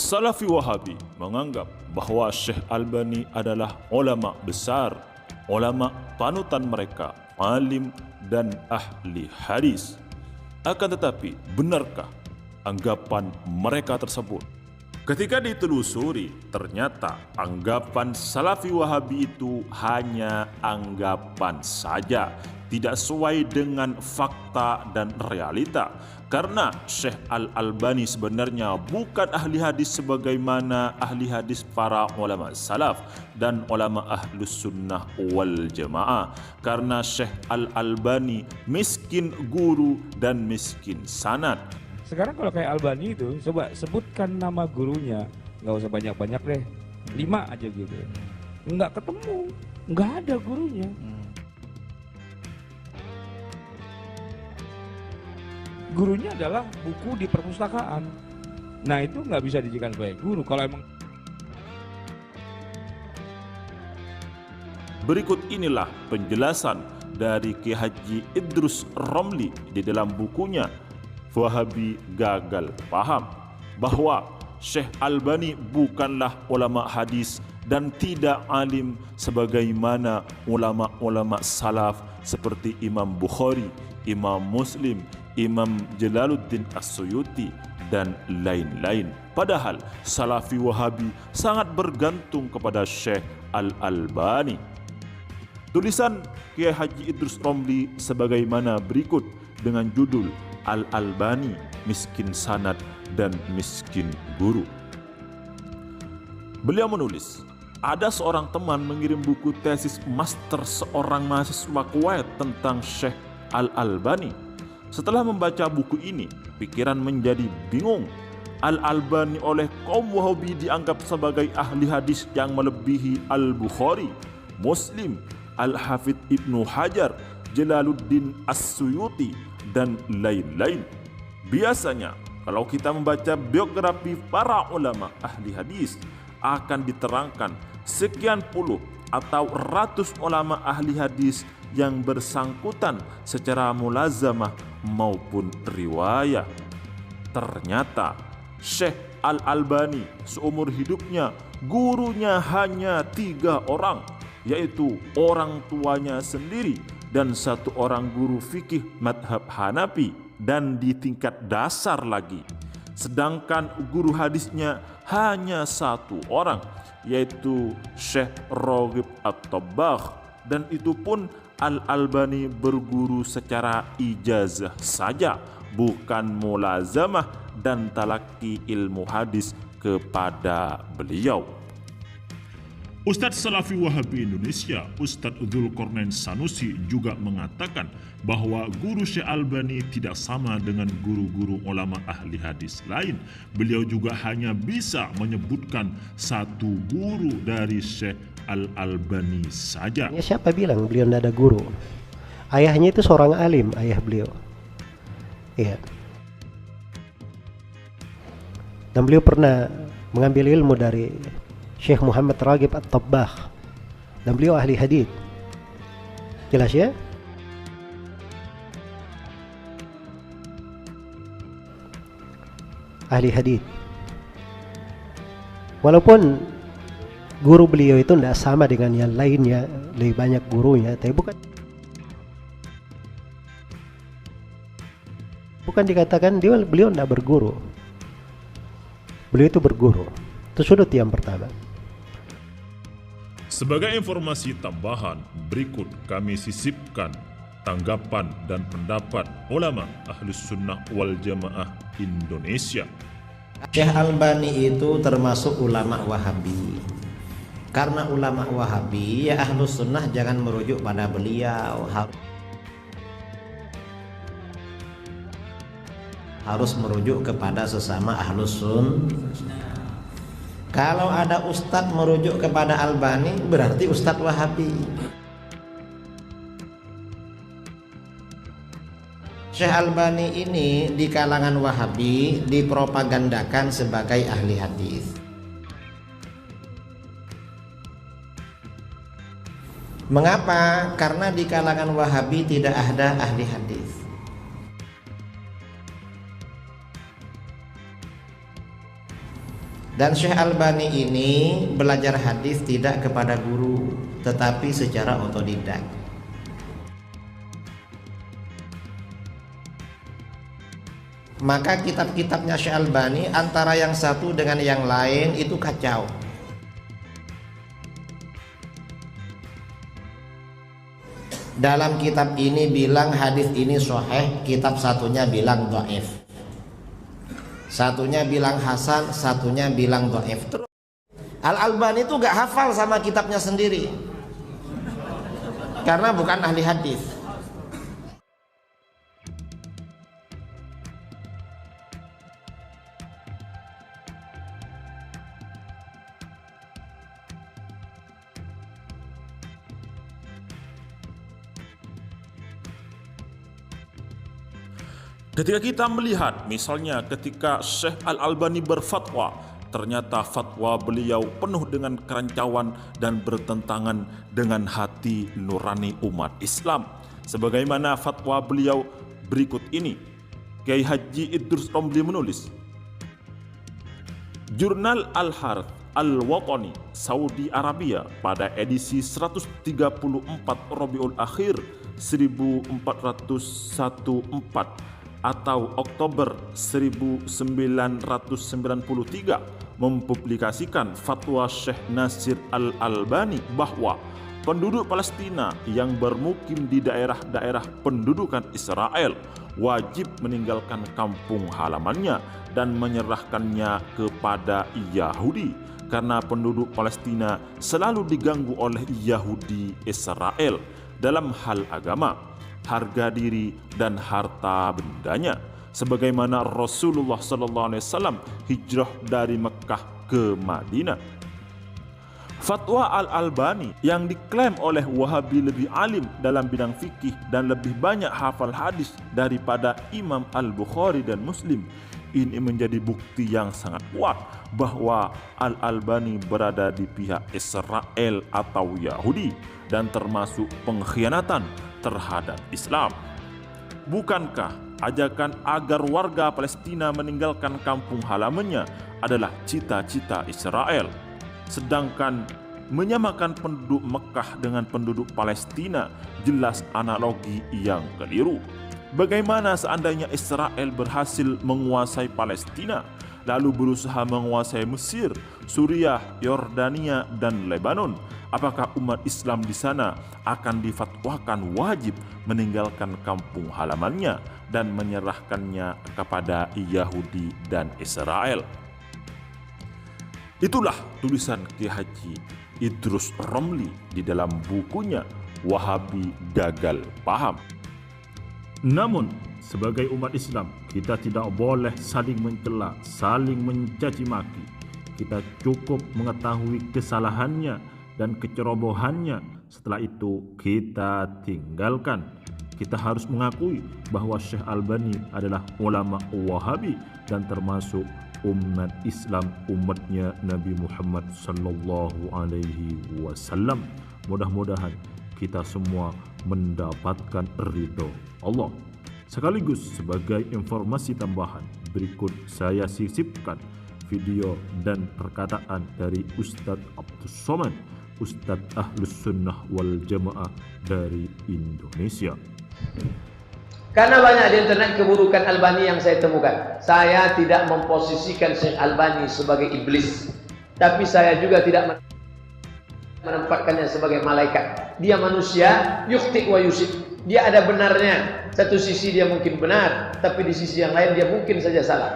Salafi Wahabi menganggap bahwa Syekh Albani adalah ulama besar, ulama panutan mereka, alim dan ahli hadis. Akan tetapi, benarkah anggapan mereka tersebut? Ketika ditelusuri, ternyata anggapan Salafi Wahabi itu hanya anggapan saja, tidak sesuai dengan fakta dan realita. Karena Syekh Al-Albani sebenarnya bukan ahli hadis sebagaimana ahli hadis para ulama salaf dan ulama ahlus sunnah wal jamaah. Karena Syekh Al-Albani miskin guru dan miskin sanad. Sekarang kalau kayak Albani itu, coba sebutkan nama gurunya, nggak usah banyak-banyak deh, 5 aja gitu. Nggak ketemu, nggak ada gurunya. Gurunya adalah buku di perpustakaan. Nah itu nggak bisa dijadikan sebagai guru kalau emang. Berikut inilah penjelasan dari Kiai Haji Idrus Romli di dalam bukunya Wahabi Gagal Paham, bahwa Syekh Albani bukanlah ulama hadis dan tidak alim sebagaimana ulama-ulama salaf seperti Imam Bukhari, Imam Muslim, Imam Jalaluddin As-Suyuti dan lain-lain. Padahal Salafi Wahabi sangat bergantung kepada Syekh Al-Albani. Tulisan Kiai Haji Idrus Romli sebagaimana berikut dengan judul Al-Albani, Miskin Sanad dan Miskin Guru. Beliau menulis, ada seorang teman mengirim buku tesis master seorang mahasiswa Kuwait tentang Syekh Al-Albani. Setelah membaca buku ini, pikiran menjadi bingung. Al-Albani oleh kaum Wahabi dianggap sebagai ahli hadis yang melebihi Al-Bukhari, Muslim, Al-Hafidh Ibnu Hajar, Jalaluddin As-Suyuti, dan lain-lain. Biasanya, kalau kita membaca biografi para ulama ahli hadis, akan diterangkan sekian puluh atau ratus ulama ahli hadis yang bersangkutan secara mulazamah maupun riwayah. Ternyata Syekh Al-Albani seumur hidupnya gurunya hanya 3 orang, yaitu orang tuanya sendiri dan 1 orang guru fikih madhab Hanafi dan di tingkat dasar lagi. Sedangkan guru hadisnya hanya 1 orang, yaitu Syekh Raghib At-Tabbagh, dan itu pun Al-Albani berguru secara ijazah saja, bukan mulazamah dan talaki ilmu hadis kepada beliau. Ustadz Salafi Wahabi Indonesia, Ustadz Dzulqarnain Sanusi juga mengatakan bahwa guru Syekh Albani tidak sama dengan guru-guru ulama ahli hadis lain. Beliau juga hanya bisa menyebutkan 1 guru dari Syekh Al-Albani saja. Ya, siapa bilang beliau tidak ada guru? Ayahnya itu seorang alim, ayah beliau. Iya. Dan beliau pernah mengambil ilmu dari Syekh Muhammad Raghib At-Tabbagh, dan beliau ahli hadis. Jelas ya? Ahli hadis. Walaupun guru beliau itu tidak sama dengan yang lainnya, lebih banyak gurunya, tapi bukan dikatakan beliau tidak berguru. Beliau itu berguru. Itu sudut yang pertama. Sebagai informasi tambahan, berikut kami sisipkan tanggapan dan pendapat ulama Ahlus Sunnah wal Jamaah Indonesia. Syekh Albani itu termasuk ulama Wahabi. Karena ulama Wahabi, ya Ahlus Sunnah jangan merujuk pada beliau, harus merujuk kepada sesama Ahlus Sunnah. Kalau ada ustadz merujuk kepada Albani, berarti ustadz Wahabi. Syekh Albani ini di kalangan Wahabi dipropagandakan sebagai ahli hadis. Mengapa? Karena di kalangan Wahabi tidak ada ahli hadis. Dan Syekh Albani ini belajar hadis tidak kepada guru, tetapi secara otodidak. Maka kitab-kitabnya Syekh Albani antara yang satu dengan yang lain itu kacau. Dalam kitab ini bilang hadis ini sahih, kitab satunya bilang dhaif. Satunya bilang hasan, satunya bilang dhaif. Al-Albani itu gak hafal sama kitabnya sendiri, karena bukan ahli hadis. Ketika kita melihat misalnya ketika Syekh Al-Albani berfatwa, ternyata fatwa beliau penuh dengan kerancauan dan bertentangan dengan hati nurani umat Islam. Sebagaimana fatwa beliau berikut ini. Kiai Haji Idrus Romli menulis, Jurnal Al-Harth Al-Watani Saudi Arabia pada edisi 134 Rabiul Akhir 1414 atau Oktober 1993 mempublikasikan fatwa Syekh Nasir Al-Albani bahwa penduduk Palestina yang bermukim di daerah-daerah pendudukan Israel wajib meninggalkan kampung halamannya dan menyerahkannya kepada Yahudi, karena penduduk Palestina selalu diganggu oleh Yahudi Israel dalam hal agama, harga diri dan harta bendanya, sebagaimana Rasulullah SAW hijrah dari Mekah ke Madinah. Fatwa Al-Albani yang diklaim oleh Wahabi lebih alim dalam bidang fikih dan lebih banyak hafal hadis daripada Imam Al-Bukhari dan Muslim, ini menjadi bukti yang sangat kuat bahwa Al-Albani berada di pihak Israel atau Yahudi dan termasuk pengkhianatan terhadap Islam. Bukankah ajakan agar warga Palestina meninggalkan kampung halamannya adalah cita-cita Israel, sedangkan menyamakan penduduk Mekah dengan penduduk Palestina jelas analogi yang keliru? Bagaimana seandainya Israel berhasil menguasai Palestina, lalu berusaha menguasai Mesir, Suriah, Yordania, dan Lebanon? Apakah umat Islam di sana akan difatwakan wajib meninggalkan kampung halamannya dan menyerahkannya kepada Yahudi dan Israel? Itulah tulisan Kiai Haji Idrus Romli di dalam bukunya Wahabi Gagal Paham. Namun sebagai umat Islam, kita tidak boleh saling mencela, saling mencaci maki. Kita cukup mengetahui kesalahannya dan kecerobohannya, setelah itu kita tinggalkan. Kita harus mengakui bahwa Syekh Albani adalah ulama Wahabi dan termasuk umat Islam, umatnya Nabi Muhammad sallallahu alaihi wasallam. Mudah-mudahan kita semua mendapatkan ridho Allah. Sekaligus sebagai informasi tambahan, berikut saya sisipkan video dan perkataan dari Ustadz Abdus Somad, Ustadz Ahlus Sunnah wal Jamaah dari Indonesia. Karena banyak di internet keburukan Albani yang saya temukan. Saya tidak memposisikan Syekh Albani sebagai iblis, tapi saya juga tidak menempatkannya sebagai malaikat. Dia manusia, yukhti wa yusib. Dia ada benarnya. Satu sisi dia mungkin benar, tapi di sisi yang lain dia mungkin saja salah.